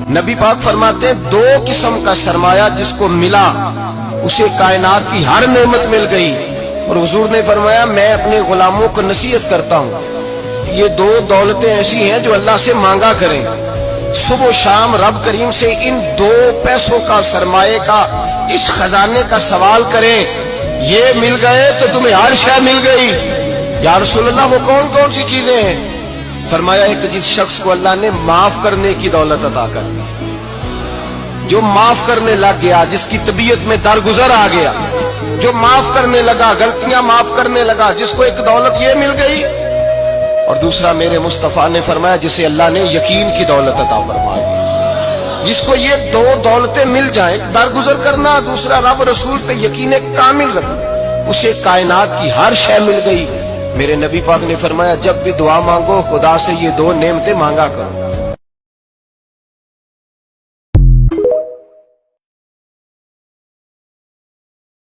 نبی پاک فرماتے ہیں دو قسم کا سرمایہ جس کو ملا اسے کائنات کی ہر نعمت مل گئی. اور حضور نے فرمایا میں اپنے غلاموں کو نصیحت کرتا ہوں یہ دو دولتیں ایسی ہیں جو اللہ سے مانگا کریں. صبح و شام رب کریم سے ان دو پیسوں کا سرمایہ کا اس خزانے کا سوال کریں. یہ مل گئے تو تمہیں ہر شے مل گئی. یا رسول اللہ وہ کون کون سی چیزیں ہیں؟ فرمایا ایک جس شخص کو اللہ نے معاف کرنے کی دولت عطا کر دی, جو معاف کرنے لگ گیا, جس کی طبیعت میں درگزر آ گیا, جو معاف کرنے لگا, غلطیاں معاف کرنے لگا, جس کو ایک دولت یہ مل گئی. اور دوسرا میرے مصطفیٰ نے فرمایا جسے اللہ نے یقین کی دولت عطا فرما دی. جس کو یہ دو دولتیں مل جائیں, ایک درگزر کرنا, دوسرا رب رسول پہ یقین کامل رکھنا, اسے کائنات کی ہر شے مل گئی. میرے نبی پاک نے فرمایا جب بھی دعا مانگو خدا سے یہ دو نعمتیں مانگا کرو.